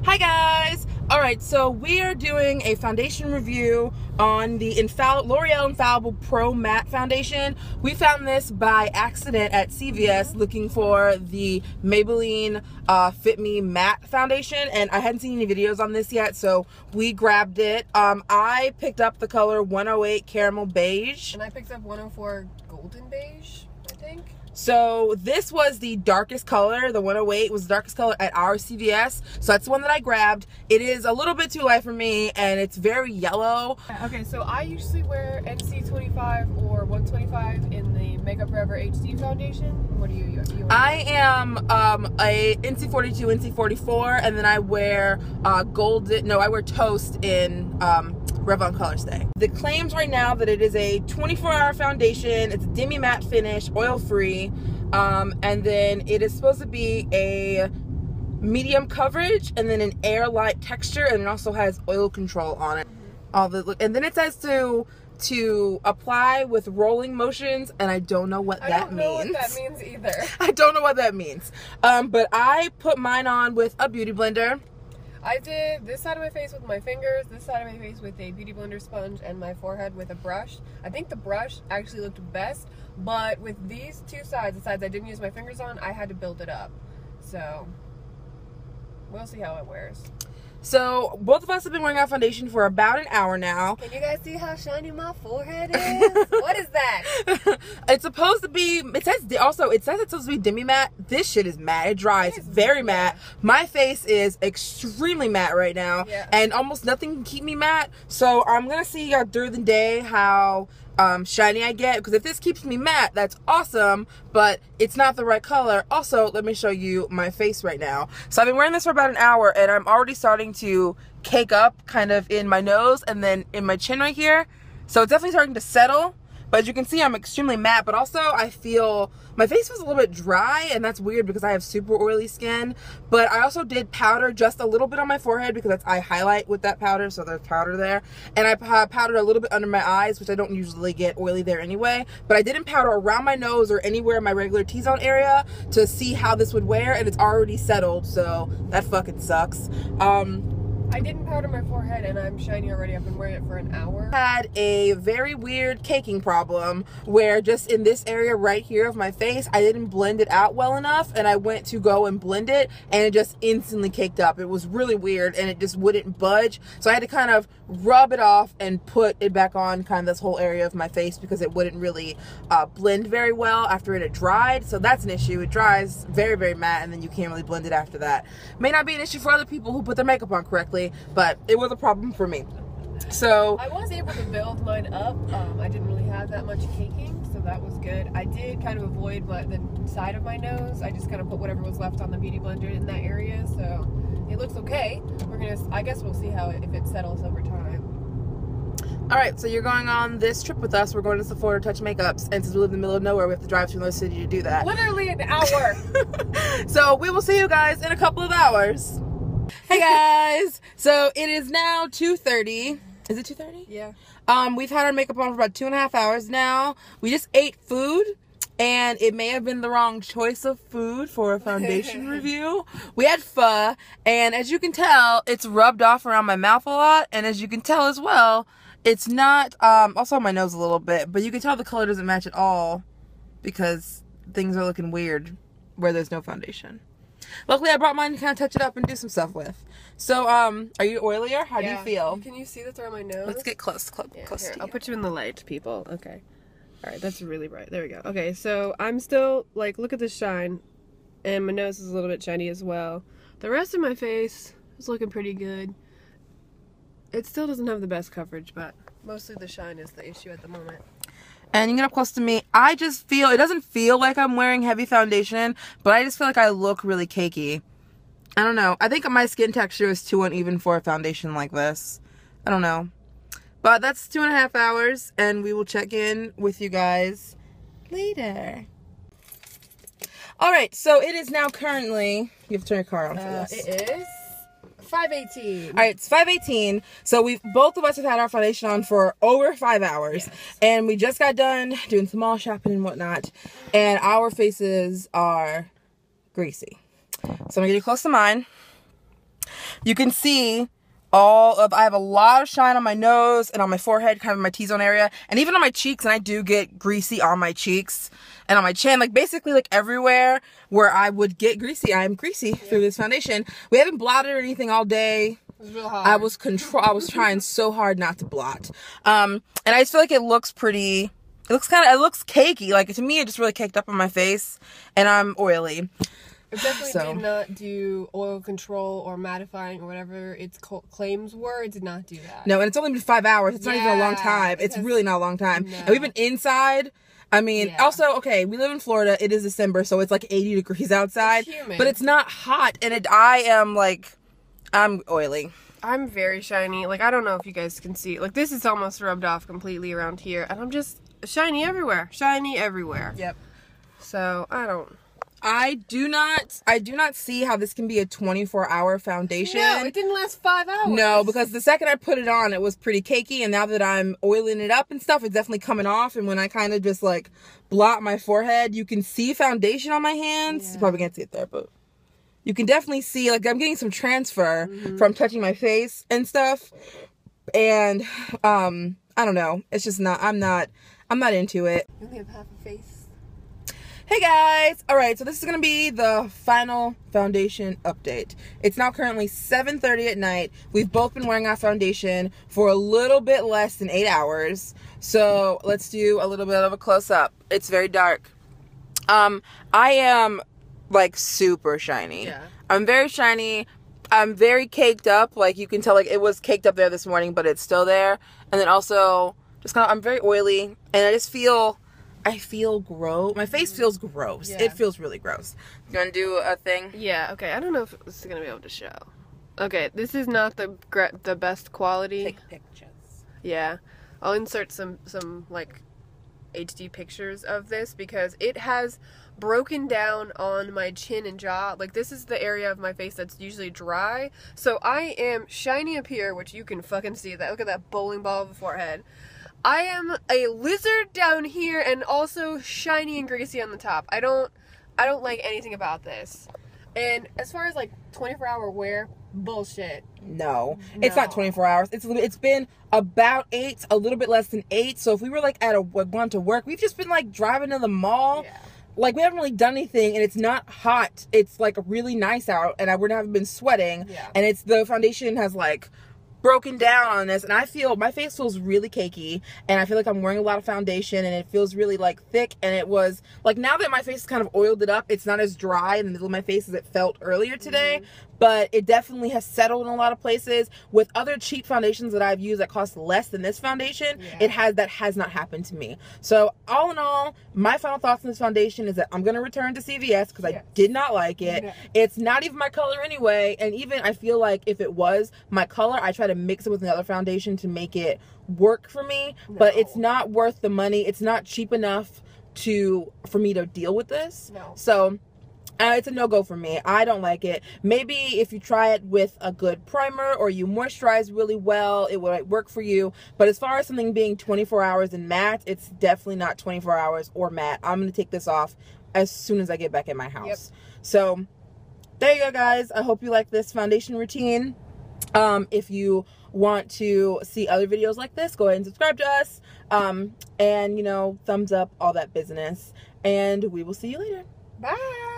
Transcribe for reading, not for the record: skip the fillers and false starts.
Hi guys! Alright, so we are doing a foundation review on the L'Oreal Infallible Pro Matte Foundation. We found this by accident at CVS looking for the Maybelline Fit Me Matte Foundation, and I hadn't seen any videos on this yet, so we grabbed it. I picked up the color 108 Caramel Beige. And I picked up 104 Golden Beige, I think. So this was the darkest color. The 108 was the darkest color at our CVS. So that's the one that I grabbed. It is a little bit too light for me and it's very yellow. Okay, so I usually wear NC25 or 125 in the Makeup Forever HD foundation. What do you use? I am a NC42, NC44, and then I wear I wear Toast in Revlon Color Stay. The claims right now that it is a 24-hour foundation, it's a demi matte finish, oil-free, and then it is supposed to be a medium coverage and then an air-light texture, and it also has oil control on it. And then it says to apply with rolling motions, and I don't know what that means. I don't know what that means either. I don't know what that means. But I put mine on with a beauty blender. I did this side of my face with my fingers, this side of my face with a beauty blender sponge, and my forehead with a brush. I think the brush actually looked best, but with these two sides, the sides I didn't use my fingers on, I had to build it up. So, we'll see how it wears. So, both of us have been wearing our foundation for about an hour now. Can you guys see how shiny my forehead is? What is that? It's supposed to be, it says it's supposed to be demi matte. This shit is matte. It dries very matte. My face is extremely matte right now, and almost nothing can keep me matte. So, I'm going to see through the day how shiny I get, because if this keeps me matte, that's awesome, but it's not the right color. Also, let me show you my face right now. So I've been wearing this for about an hour, and I'm already starting to cake up kind of in my nose and then in my chin right here. So it's definitely starting to settle. But as you can see, I'm extremely matte, but also I feel my face feels a little bit dry, and that's weird because I have super oily skin. But I also did powder just a little bit on my forehead because I highlight with that powder, so there's powder there. And I powdered a little bit under my eyes, which I don't usually get oily there anyway. But I didn't powder around my nose or anywhere in my regular T-zone area to see how this would wear, and it's already settled, so that fucking sucks. I didn't powder my forehead, and I'm shiny already. I've been wearing it for an hour. I had a very weird caking problem where just in this area right here of my face, I didn't blend it out well enough, and I went to go and blend it, and it just instantly caked up. It was really weird, and it just wouldn't budge. So I had to kind of rub it off and put it back on kind of this whole area of my face because it wouldn't really blend very well after it had dried. So that's an issue. It dries very, very matte, and then you can't really blend it after that. May not be an issue for other people who put their makeup on correctly, but it was a problem for me. So I was able to build mine up. I didn't really have that much caking, so that was good. I did kind of avoid the side of my nose. I just kind of put whatever was left on the beauty blender in that area, so it looks okay. I guess we'll see if it settles over time. Alright, so you're going on this trip with us. We're going to Sephora to touch makeups, and since we live in the middle of nowhere, we have to drive to another city to do that. Literally an hour. So we will see you guys in a couple of hours. Hey guys, so it is now 2:30. Is it 2:30? Yeah. We've had our makeup on for about 2.5 hours now. We just ate food, and it may have been the wrong choice of food for a foundation review. We had pho, and as you can tell, it's rubbed off around my mouth a lot, and as you can tell as well, it's not, also on my nose a little bit, but you can tell the color doesn't match at all because things are looking weird where there's no foundation. Luckily, I brought mine to kind of touch it up and do some stuff with. So, are you oilier? How do you feel? Can you see this around my nose? Let's get close to here, you. I'll put you in the light, people. Okay. Alright, that's really bright. There we go. Okay, so I'm still, look at this shine. And my nose is a little bit shiny as well. The rest of my face is looking pretty good. It still doesn't have the best coverage, but mostly the shine is the issue at the moment. And you get up close to me. I just feel, it doesn't feel like I'm wearing heavy foundation, but I just feel like I look really cakey. I don't know. I think my skin texture is too uneven for a foundation like this. I don't know. But that's 2.5 hours, and we will check in with you guys later. Alright, so it is now currently, you have to turn your car on for this. It is 5:18. All right, it's 5:18. So both of us have had our foundation on for over 5 hours. Yes. And we just got done doing some mall shopping and whatnot. And our faces are greasy. So I'm gonna get close to mine. you can see I have a lot of shine on my nose and on my forehead, kind of my T-zone area, and even on my cheeks, and I do get greasy on my cheeks and on my chin, like basically like everywhere where I would get greasy, I'm greasy through this foundation. We haven't blotted or anything all day. It was real hard. I was trying so hard not to blot. And I just feel like it looks pretty, it looks cakey. Like to me, it just really caked up on my face, and I'm oily. It definitely did not do oil control or mattifying or whatever its claims were. It did not do that. No, and it's only been 5 hours. It's not even a long time. It's really not a long time. No. And we've been inside. I mean, also, okay, we live in Florida. It is December, so it's like 80 degrees outside. It's humid. But it's not hot, and I'm oily. I'm very shiny. Like, I don't know if you guys can see. Like, this is almost rubbed off completely around here, and I'm just shiny everywhere. Shiny everywhere. Yep. So, I do not see how this can be a 24-hour foundation. No, it didn't last 5 hours. No, because the second I put it on, it was pretty cakey, and now that I'm oiling it up and stuff, it's definitely coming off, and when I kind of just, like, blot my forehead, you can see foundation on my hands. Yeah. You probably can't see it there, but you can definitely see, like, I'm getting some transfer from touching my face and stuff, and, I don't know. It's just not, I'm not into it. You only have half a face. Hey guys! Alright, so this is going to be the final foundation update. It's now currently 7:30 at night. We've both been wearing our foundation for a little bit less than 8 hours. So let's do a little bit of a close-up. It's very dark. I am like super shiny. Yeah. I'm very shiny. I'm very caked up. Like you can tell, like it was caked up there this morning, but it's still there. And then also, just kind of, I'm very oily, and I feel gross. My face feels gross. Yeah. It feels really gross. You want to do a thing? Yeah, okay. I don't know if this is going to be able to show. Okay, this is not the best quality. Take pictures. Yeah. I'll insert some like HD pictures of this because it has broken down on my chin and jaw. Like this is the area of my face that's usually dry. So I am shiny up here, which you can fucking see that. Look at that bowling ball of a forehead. I am a lizard down here and also shiny and greasy on the top. I don't like anything about this. And as far as like 24-hour wear, bullshit. No, it's not 24 hours. It's been about 8, a little bit less than 8. So if we were like going to work, we've just been like driving to the mall. Yeah. Like we haven't really done anything, and it's not hot. It's like really nice out, and we haven't been sweating. Yeah. And the foundation has like broken down on this, and I feel my face feels really cakey, and I feel like I'm wearing a lot of foundation, and it feels really like thick, and it was like, now that my face is kind of oiled it up, it's not as dry in the middle of my face as it felt earlier today. But it definitely has settled in a lot of places. With other cheap foundations that I've used that cost less than this foundation, that has not happened to me. So all in all, my final thoughts on this foundation is that I'm going to return to CVS because I did not like it. Yeah. It's not even my color anyway, and even I feel like if it was my color, I try to mix it with another foundation to make it work for me. No. But it's not worth the money. It's not cheap enough for me to deal with this. No. So it's a no-go for me. I don't like it. Maybe if you try it with a good primer or you moisturize really well, it might work for you. But as far as something being 24 hours and matte, it's definitely not 24 hours or matte. I'm going to take this off as soon as I get back in my house. Yep. So there you go, guys. I hope you like this foundation routine. If you want to see other videos like this, go ahead and subscribe to us. And, thumbs up, all that business. And we will see you later. Bye.